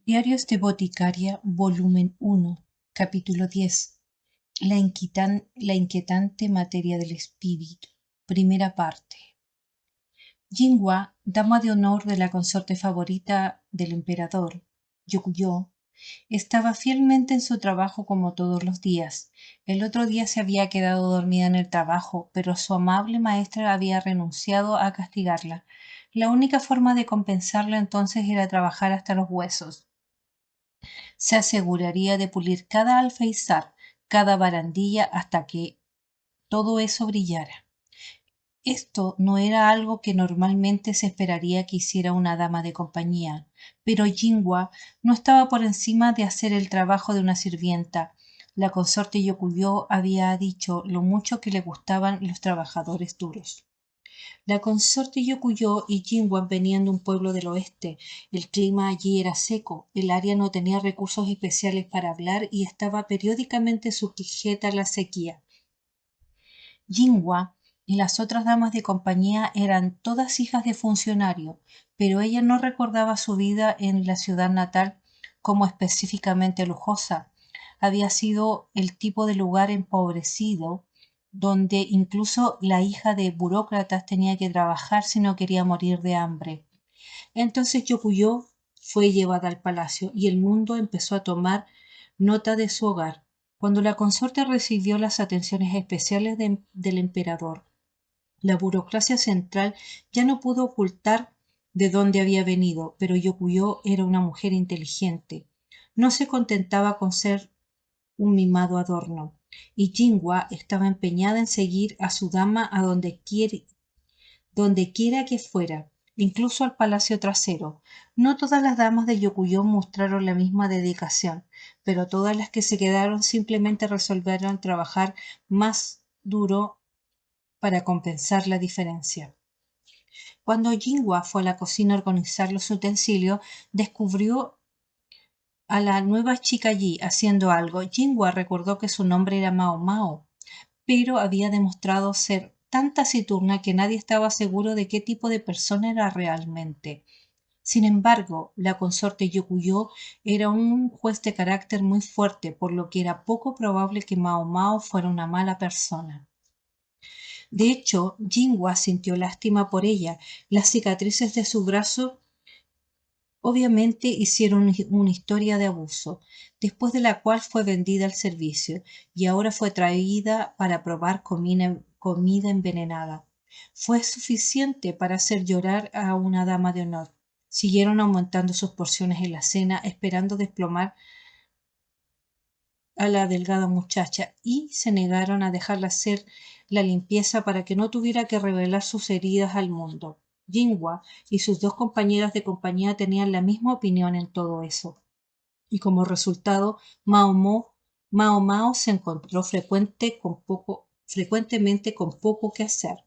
Diarios de Boticaria, volumen 1, capítulo 10. La inquietante materia del espíritu. Primera parte. Jinhua, dama de honor de la consorte favorita del emperador, Yokuyo, estaba fielmente en su trabajo como todos los días. El otro día se había quedado dormida en el trabajo, pero su amable maestra había renunciado a castigarla. La única forma de compensarla entonces era trabajar hasta los huesos. Se aseguraría de pulir cada alféizar, cada barandilla hasta que todo eso brillara. Esto no era algo que normalmente se esperaría que hiciera una dama de compañía, pero Jinhua no estaba por encima de hacer el trabajo de una sirvienta. La consorte Yokuyo había dicho lo mucho que le gustaban los trabajadores duros. La consorte Yokuyo y Jinhua venían de un pueblo del oeste. El clima allí era seco, el área no tenía recursos especiales para hablar y estaba periódicamente sujeta a la sequía. Jinhua y las otras damas de compañía eran todas hijas de funcionario, pero ella no recordaba su vida en la ciudad natal como específicamente lujosa. Había sido el tipo de lugar empobrecido donde incluso la hija de burócratas tenía que trabajar si no quería morir de hambre. Entonces Yokuyo fue llevada al palacio y el mundo empezó a tomar nota de su hogar. Cuando la consorte recibió las atenciones especiales del emperador, la burocracia central ya no pudo ocultar de dónde había venido, pero Yokuyo era una mujer inteligente. No se contentaba con ser un mimado adorno, y Jinhua estaba empeñada en seguir a su dama a donde quiera que fuera, incluso al palacio trasero. No todas las damas de Yokuyo mostraron la misma dedicación, pero todas las que se quedaron simplemente resolvieron trabajar más duro para compensar la diferencia. Cuando Jinhua fue a la cocina a organizar los utensilios, descubrió a la nueva chica allí haciendo algo. Jinhua recordó que su nombre era Mao Mao, pero había demostrado ser tan taciturna que nadie estaba seguro de qué tipo de persona era realmente. Sin embargo, la consorte Yokuyo era un juez de carácter muy fuerte, por lo que era poco probable que Mao Mao fuera una mala persona. De hecho, Jinhua sintió lástima por ella. Las cicatrices de su brazo obviamente hicieron una historia de abuso, después de la cual fue vendida al servicio y ahora fue traída para probar comida envenenada. Fue suficiente para hacer llorar a una dama de honor. Siguieron aumentando sus porciones en la cena, esperando desplomar a la delgada muchacha y se negaron a dejarla hacer la limpieza para que no tuviera que revelar sus heridas al mundo. Jinhua y sus dos compañeras de compañía tenían la misma opinión en todo eso, y como resultado, Mao Mao se encontró frecuentemente con poco que hacer.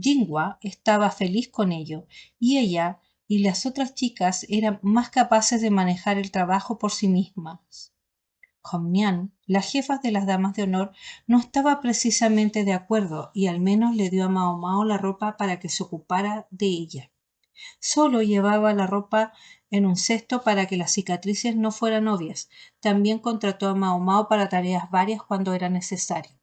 Jinhua estaba feliz con ello, y ella y las otras chicas eran más capaces de manejar el trabajo por sí mismas. Homnian, la jefa de las damas de honor, no estaba precisamente de acuerdo y al menos le dio a Mao Mao la ropa para que se ocupara de ella. Solo llevaba la ropa en un cesto para que las cicatrices no fueran obvias. También contrató a Mao Mao para tareas varias cuando era necesario.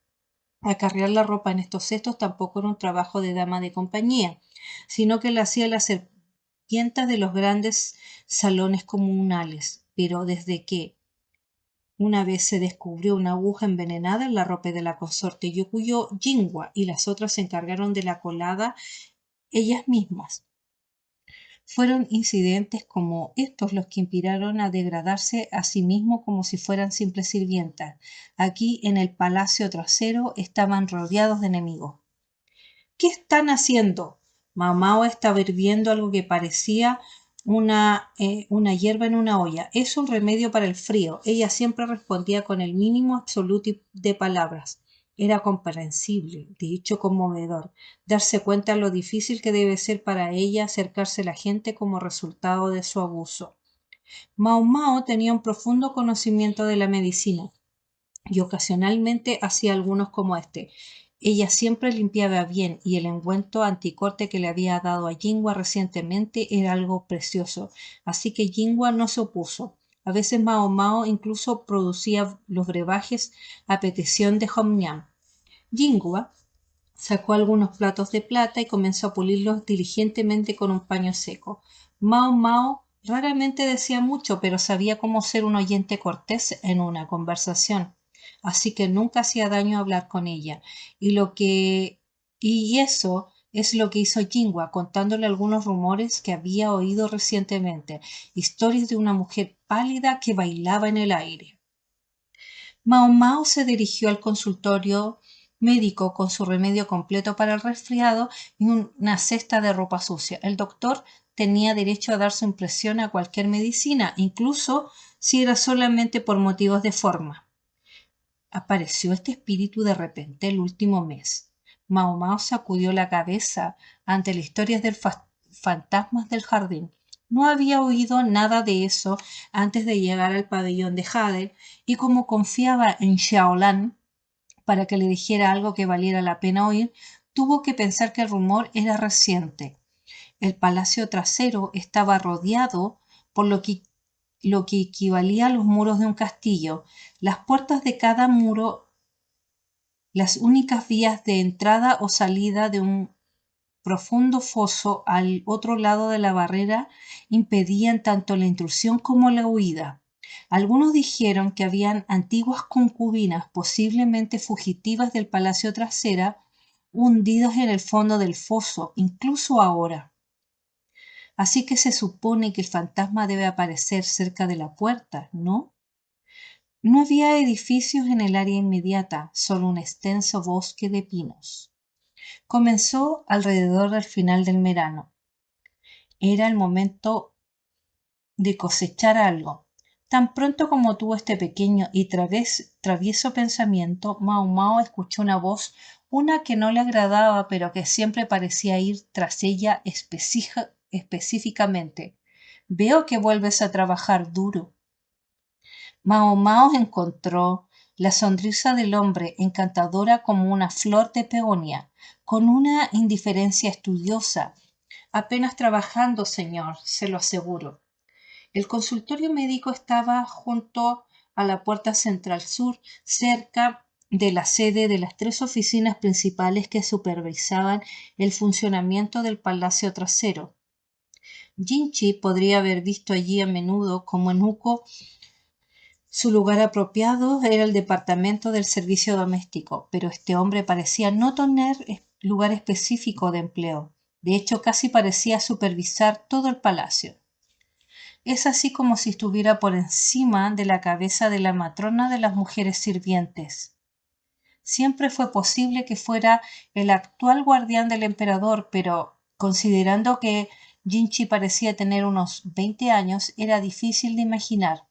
Acarrear la ropa en estos cestos tampoco era un trabajo de dama de compañía, sino que la hacía la sirvienta de los grandes salones comunales. Pero desde que una vez se descubrió una aguja envenenada en la ropa de la consorte Yokuyo, Jinhua y las otras se encargaron de la colada ellas mismas. Fueron incidentes como estos los que inspiraron a degradarse a sí mismos como si fueran simples sirvientas. Aquí en el palacio trasero estaban rodeados de enemigos. ¿Qué están haciendo? Mao estaba hirviendo algo que parecía una hierba en una olla. Es un remedio para el frío. Ella siempre respondía con el mínimo absoluto de palabras. Era comprensible, de hecho conmovedor, darse cuenta de lo difícil que debe ser para ella acercarse a la gente como resultado de su abuso. Mao tenía un profundo conocimiento de la medicina y ocasionalmente hacía algunos como este. Ella siempre limpiaba bien y el ungüento anticorte que le había dado a Jinhua recientemente era algo precioso, así que Jinhua no se opuso. A veces Mao Mao incluso producía los brebajes a petición de Homniam. Jingua sacó algunos platos de plata y comenzó a pulirlos diligentemente con un paño seco. Mao Mao raramente decía mucho, pero sabía cómo ser un oyente cortés en una conversación. Así que nunca hacía daño hablar con ella. Y eso es lo que hizo Jingua, contándole algunos rumores que había oído recientemente, historias de una mujer pálida que bailaba en el aire. Mao Mao se dirigió al consultorio médico con su remedio completo para el resfriado y una cesta de ropa sucia. El doctor tenía derecho a dar su impresión a cualquier medicina, incluso si era solamente por motivos de forma. Apareció este espíritu de repente el último mes. Mao Mao sacudió la cabeza ante las historias de fantasmas del jardín. No había oído nada de eso antes de llegar al pabellón de Jade, y como confiaba en Xiaolan para que le dijera algo que valiera la pena oír, tuvo que pensar que el rumor era reciente. El palacio trasero estaba rodeado por lo que equivalía a los muros de un castillo. Las puertas de cada muro, las únicas vías de entrada o salida de un profundo foso al otro lado de la barrera, impedían tanto la intrusión como la huida. Algunos dijeron que habían antiguas concubinas, posiblemente fugitivas del palacio trasera, hundidas en el fondo del foso, incluso ahora. Así que se supone que el fantasma debe aparecer cerca de la puerta, ¿no? No había edificios en el área inmediata, solo un extenso bosque de pinos. Comenzó alrededor del final del verano. Era el momento de cosechar algo. Tan pronto como tuvo este pequeño y travieso pensamiento, Mao Mao escuchó una voz, una que no le agradaba, pero que siempre parecía ir tras ella específicamente. Veo que vuelves a trabajar duro. Mao Mao encontró la sonrisa del hombre encantadora como una flor de peonia, con una indiferencia estudiosa. Apenas trabajando, señor, se lo aseguro. El consultorio médico estaba junto a la puerta central sur, cerca de la sede de las 3 oficinas principales que supervisaban el funcionamiento del palacio trasero. Jinchi podría haber visto allí a menudo como eunuco. Su lugar apropiado era el departamento del servicio doméstico, pero este hombre parecía no tener lugar específico de empleo. De hecho, casi parecía supervisar todo el palacio. Es así como si estuviera por encima de la cabeza de la matrona de las mujeres sirvientes. Siempre fue posible que fuera el actual guardián del emperador, pero considerando que Jinchi parecía tener unos 20 años, era difícil de imaginar.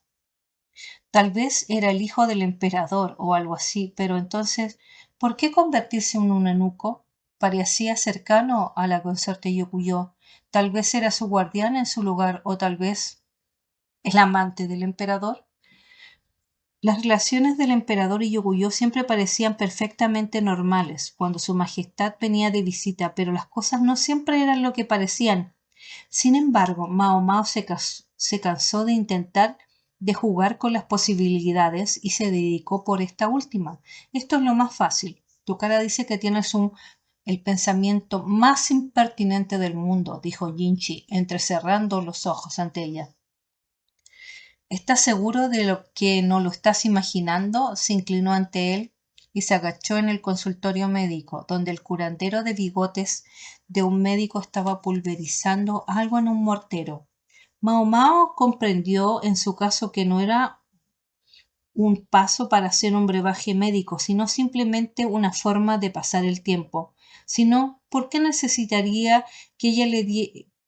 Tal vez era el hijo del emperador o algo así, pero entonces, ¿por qué convertirse en un eunuco? Parecía cercano a la consorte Yokuyo. Tal vez era su guardián en su lugar, o tal vez el amante del emperador. Las relaciones del emperador y Yokuyo siempre parecían perfectamente normales cuando su majestad venía de visita, pero las cosas no siempre eran lo que parecían. Sin embargo, Mao Mao se cansó de intentar de jugar con las posibilidades y se dedicó por esta última. Esto es lo más fácil. Tu cara dice que tienes el pensamiento más impertinente del mundo, dijo Jinchi, entrecerrando los ojos ante ella. ¿Estás seguro de lo que no lo estás imaginando? Se inclinó ante él y se agachó en el consultorio médico, donde el curandero de bigotes de un médico estaba pulverizando algo en un mortero. Mao Mao comprendió en su caso que no era un paso para hacer un brebaje médico, sino simplemente una forma de pasar el tiempo. Sino, ¿por qué necesitaría que ella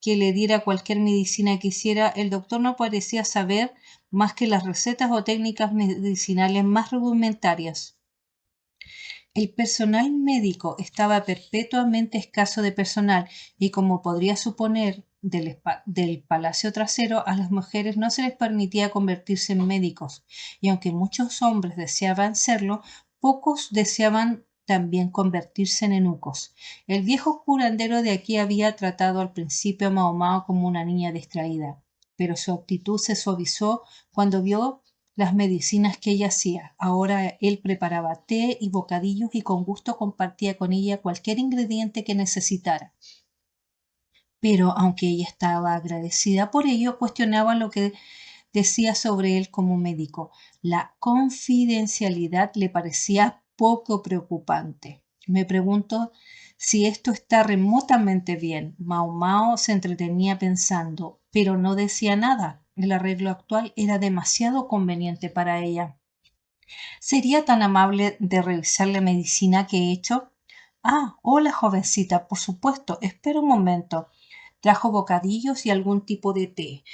que le diera cualquier medicina que quisiera? El doctor no parecía saber más que las recetas o técnicas medicinales más rudimentarias. El personal médico estaba perpetuamente escaso de personal y, como podría suponer, del palacio trasero a las mujeres no se les permitía convertirse en médicos, y aunque muchos hombres deseaban serlo, pocos deseaban también convertirse en eunucos. El viejo curandero de aquí había tratado al principio a Mao Mao como una niña distraída. pero su actitud se suavizó cuando vio las medicinas que ella hacía. Ahora él preparaba té y bocadillos y con gusto compartía con ella cualquier ingrediente que necesitara. Pero aunque ella estaba agradecida por ello, cuestionaba lo que decía sobre él como médico. La confidencialidad le parecía poco preocupante. Me pregunto si esto está remotamente bien. Mao Mao se entretenía pensando, pero no decía nada. El arreglo actual era demasiado conveniente para ella. ¿Sería tan amable de revisar la medicina que he hecho? Ah, hola, jovencita, por supuesto. Espera un momento. Trajo bocadillos y algún tipo de té.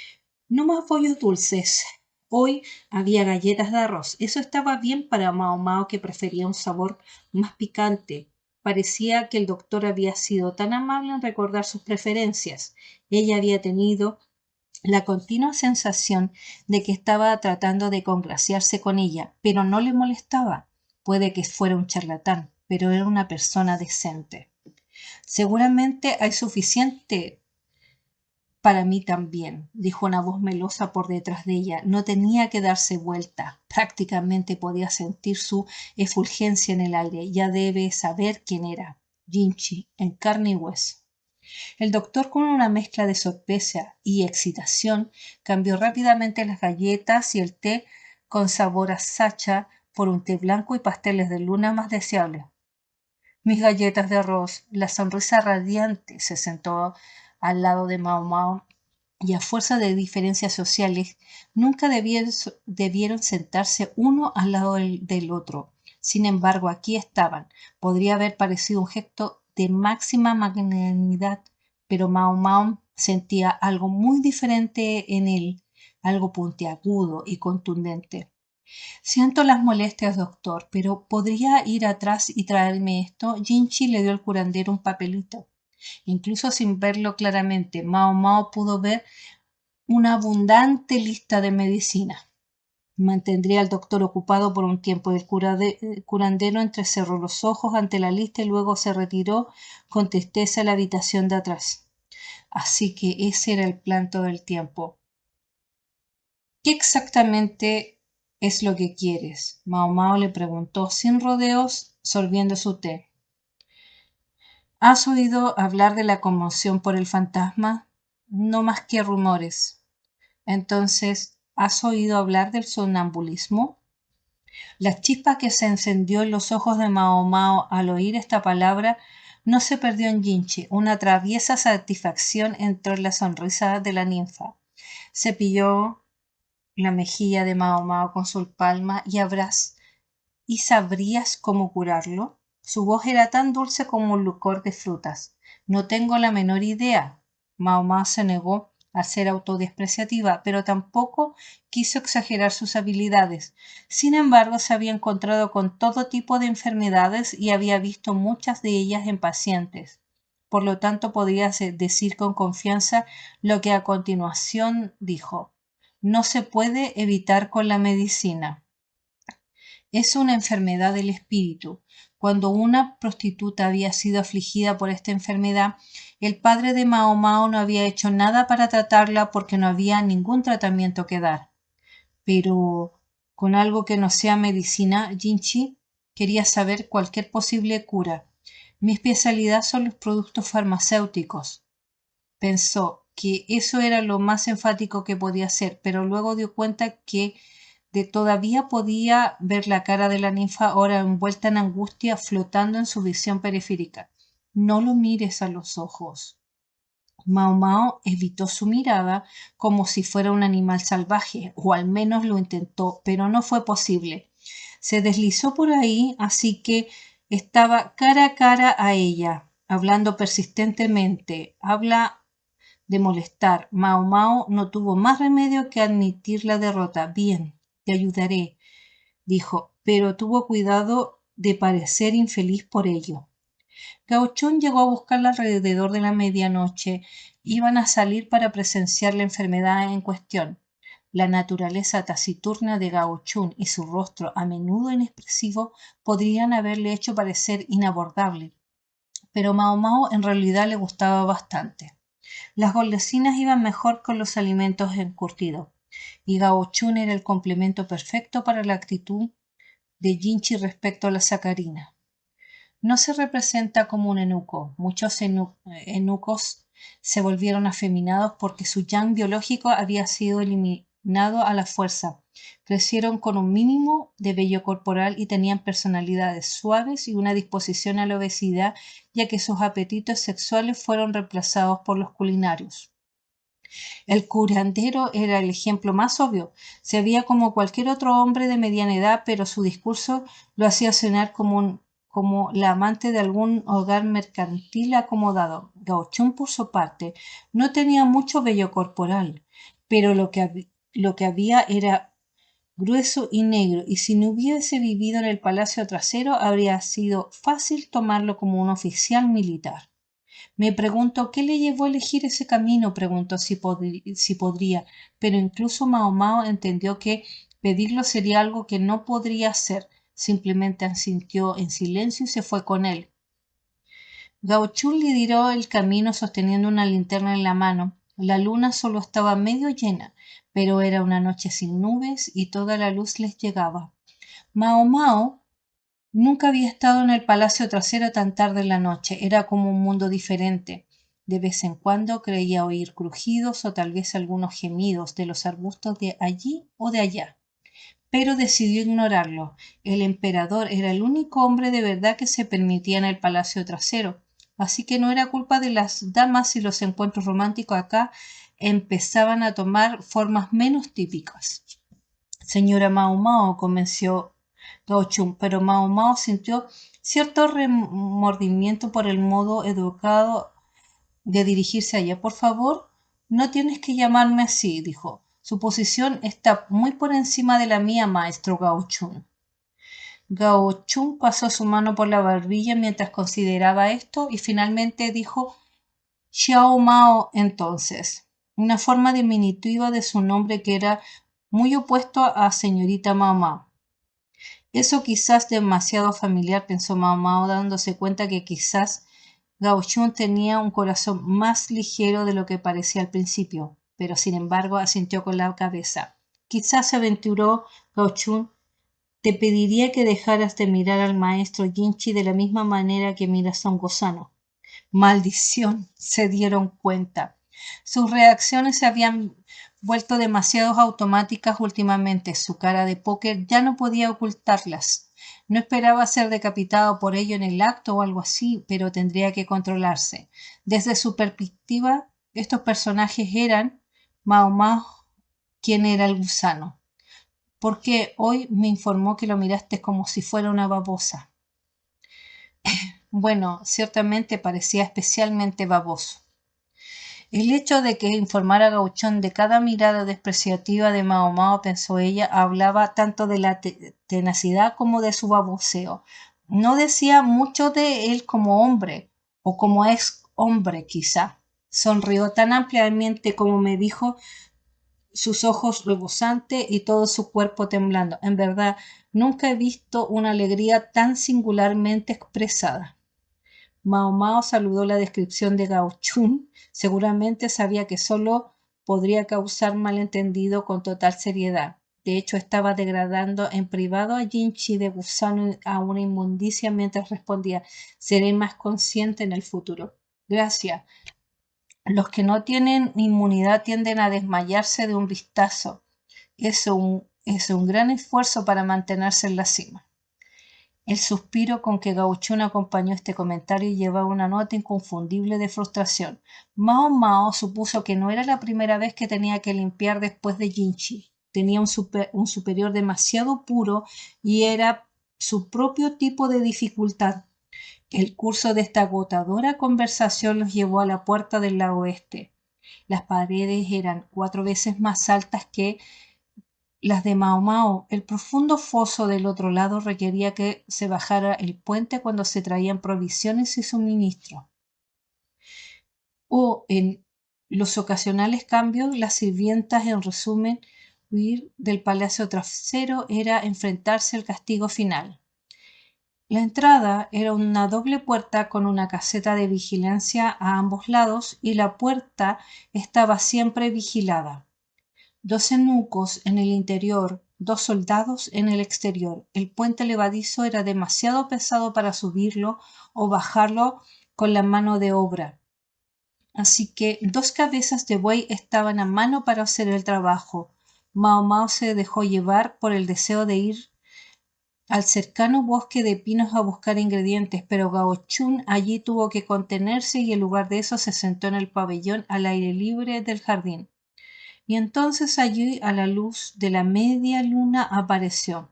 No más bollos dulces. Hoy había galletas de arroz. Eso estaba bien para Mao Mao, que prefería un sabor más picante. Parecía que el doctor había sido tan amable en recordar sus preferencias. Ella había tenido la continua sensación de que estaba tratando de congraciarse con ella, pero no le molestaba. Puede que fuera un charlatán, pero era una persona decente. Seguramente hay suficiente para mí también, dijo una voz melosa por detrás de ella. No tenía que darse vuelta. Prácticamente podía sentir su efulgencia en el aire. Ya debe saber quién era. Jinchi, en carne y hueso. El doctor, con una mezcla de sorpresa y excitación, cambió rápidamente las galletas y el té con sabor a sacha por un té blanco y pasteles de luna más deseables. Mis galletas de arroz. La sonrisa radiante se sentó al lado de Mao Mao y a fuerza de diferencias sociales nunca debieron sentarse uno al lado del otro. Sin embargo, aquí estaban. Podría haber parecido un gesto de máxima magnanimidad, pero Mao Mao sentía algo muy diferente en él, algo puntiagudo y contundente. Siento las molestias, doctor, pero ¿podría ir atrás y traerme esto? Jinchi le dio al curandero un papelito. Incluso sin verlo claramente, Mao Mao pudo ver una abundante lista de medicina. Mantendría al doctor ocupado por un tiempo. El curandero entrecerró los ojos ante la lista y luego se retiró con tristeza a la habitación de atrás. Así que ese era el plan todo el tiempo. ¿Qué exactamente es lo que quieres? Mao Mao le preguntó sin rodeos, sorbiendo su té. ¿Has oído hablar de la conmoción por el fantasma? No más que rumores. Entonces, ¿has oído hablar del sonambulismo? La chispa que se encendió en los ojos de Mao Mao al oír esta palabra no se perdió en Jinchi. Una traviesa satisfacción entró en la sonrisa de la ninfa. Cepilló la mejilla de Mao Mao con su palma y sabrías cómo curarlo. Su voz era tan dulce como un licor de frutas. No tengo la menor idea. Mao Mao se negó a ser autodespreciativa, pero tampoco quiso exagerar sus habilidades. Sin embargo, se había encontrado con todo tipo de enfermedades y había visto muchas de ellas en pacientes. Por lo tanto, podía decir con confianza lo que a continuación dijo. No se puede evitar con la medicina. Es una enfermedad del espíritu. Cuando una prostituta había sido afligida por esta enfermedad, el padre de Mao Mao no había hecho nada para tratarla porque no había ningún tratamiento que dar. Pero con algo que no sea medicina, Jinchi quería saber cualquier posible cura. Mi especialidad son los productos farmacéuticos. Pensó que eso era lo más enfático que podía hacer, pero luego dio cuenta que todavía podía ver la cara de la ninfa ahora envuelta en angustia flotando en su visión periférica. No lo mires a los ojos. Mao Mao evitó su mirada como si fuera un animal salvaje, o al menos lo intentó, pero no fue posible. Se deslizó por ahí, así que estaba cara a cara a ella, hablando persistentemente. Habla de molestar. Mao Mao no tuvo más remedio que admitir la derrota. Bien, te ayudaré, dijo, pero tuvo cuidado de parecer infeliz por ello. Gauchón llegó a buscarla alrededor de la medianoche. Iban a salir para presenciar la enfermedad en cuestión. La naturaleza taciturna de Gauchún y su rostro a menudo inexpresivo podrían haberle hecho parecer inabordable, pero Mao Mao en realidad le gustaba bastante. Las golosinas iban mejor con los alimentos encurtidos, y Gao Chun era el complemento perfecto para la actitud de Jinchi respecto a la sacarina. No se representa como un eunuco. Muchos eunucos se volvieron afeminados porque su yang biológico había sido eliminado a la fuerza. Crecieron con un mínimo de vello corporal y tenían personalidades suaves y una disposición a la obesidad, ya que sus apetitos sexuales fueron reemplazados por los culinarios. El curandero era el ejemplo más obvio. Se veía como cualquier otro hombre de mediana edad, pero su discurso lo hacía sonar como la amante de algún hogar mercantil acomodado. Gao Chun, por su parte, no tenía mucho vello corporal, pero lo que había era grueso y negro, y si no hubiese vivido en el palacio trasero, habría sido fácil tomarlo como un oficial militar. Me pregunto qué le llevó a elegir ese camino, preguntó si podría, pero incluso Mao Mao entendió que pedirlo sería algo que no podría hacer. Simplemente asintió en silencio y se fue con él. Gao Chun lideró el camino sosteniendo una linterna en la mano. La luna solo estaba medio llena, pero era una noche sin nubes y toda la luz les llegaba. Mao Mao nunca había estado en el palacio trasero tan tarde en la noche. Era como un mundo diferente. De vez en cuando creía oír crujidos o tal vez algunos gemidos de los arbustos de allí o de allá. Pero decidió ignorarlo. El emperador era el único hombre de verdad que se permitía en el palacio trasero. Así que no era culpa de las damas si los encuentros románticos acá empezaban a tomar formas menos típicas. Señora Mao Mao, convenció Gao Chun, pero Mao Mao sintió cierto remordimiento por el modo educado de dirigirse a ella. Por favor, no tienes que llamarme así, dijo. Su posición está muy por encima de la mía, maestro Gao Chun. Gao Chun pasó su mano por la barbilla mientras consideraba esto y finalmente dijo Xiao Mao entonces, una forma diminutiva de su nombre que era muy opuesto a señorita Mao Mao. Eso quizás demasiado familiar, pensó Mao Mao, dándose cuenta que quizás Gao Chun tenía un corazón más ligero de lo que parecía al principio, pero sin embargo asintió con la cabeza. Quizás se aventuró Gao Chun. Te pediría que dejaras de mirar al maestro Jinchi de la misma manera que miras a un gusano. Maldición, se dieron cuenta. Sus reacciones se habían vuelto demasiado automáticas últimamente. Su cara de póker ya no podía ocultarlas. No esperaba ser decapitado por ello en el acto o algo así, pero tendría que controlarse. Desde su perspectiva, estos personajes eran Mao Mao, quien era el gusano. Porque hoy me informó que lo miraste como si fuera una babosa. Bueno, ciertamente parecía especialmente baboso. El hecho de que informara a Gao Chun de cada mirada despreciativa de Mao Mao, pensó ella, hablaba tanto de la tenacidad como de su baboseo. No decía mucho de él como hombre, o como ex hombre quizá. Sonrió tan ampliamente como me dijo, sus ojos rebosantes y todo su cuerpo temblando. En verdad, nunca he visto una alegría tan singularmente expresada. Mao Mao saludó la descripción de Gao Chun. Seguramente sabía que solo podría causar malentendido con total seriedad. De hecho, estaba degradando en privado a Jinchi de gusano a una inmundicia mientras respondía: seré más consciente en el futuro. Gracias. Los que no tienen inmunidad tienden a desmayarse de un vistazo. Es un gran esfuerzo para mantenerse en la cima. El suspiro con que Gao Chun acompañó este comentario llevaba una nota inconfundible de frustración. Mao Mao supuso que no era la primera vez que tenía que limpiar después de Jinchi. Tenía un superior demasiado puro y era su propio tipo de dificultad. El curso de esta agotadora conversación los llevó a la puerta del lado oeste. Las paredes eran 4 veces más altas que las de Mao Mao. El profundo foso del otro lado requería que se bajara el puente cuando se traían provisiones y suministros. O en los ocasionales cambios, las sirvientas, en resumen, huir del palacio trasero era enfrentarse al castigo final. La entrada era una doble puerta con una caseta de vigilancia a ambos lados y la puerta estaba siempre vigilada. 2 eunucos en el interior, 2 soldados en el exterior. El puente levadizo era demasiado pesado para subirlo o bajarlo con la mano de obra. Así que 2 cabezas de buey estaban a mano para hacer el trabajo. Mao Mao se dejó llevar por el deseo de ir al cercano bosque de pinos a buscar ingredientes, pero Gao Chun allí tuvo que contenerse y en lugar de eso se sentó en el pabellón al aire libre del jardín. Y entonces allí a la luz de la media luna apareció.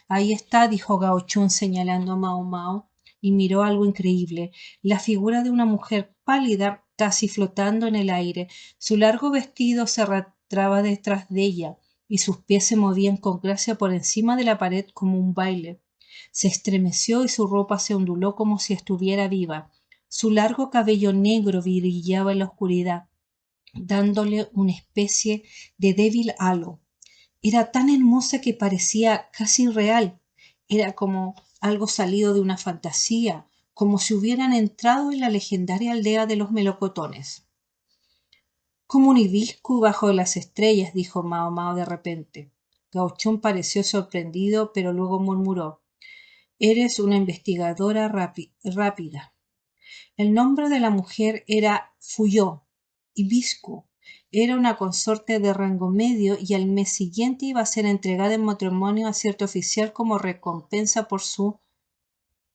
Ahí está, dijo Gao Chun señalando a Mao Mao, y miró algo increíble, la figura de una mujer pálida casi flotando en el aire. Su largo vestido se arrastraba detrás de ella, y sus pies se movían con gracia por encima de la pared como un baile. Se estremeció y su ropa se onduló como si estuviera viva. Su largo cabello negro brillaba en la oscuridad, dándole una especie de débil halo. Era tan hermosa que parecía casi real. Era como algo salido de una fantasía, como si hubieran entrado en la legendaria aldea de los melocotones. Como un hibisco bajo las estrellas, dijo Mao Mao de repente. Gauchón pareció sorprendido, pero luego murmuró: Eres una investigadora rápida. El nombre de la mujer era Fuyó. Hibisco. Era una consorte de rango medio y al mes siguiente iba a ser entregada en matrimonio a cierto oficial como recompensa por su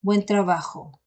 buen trabajo.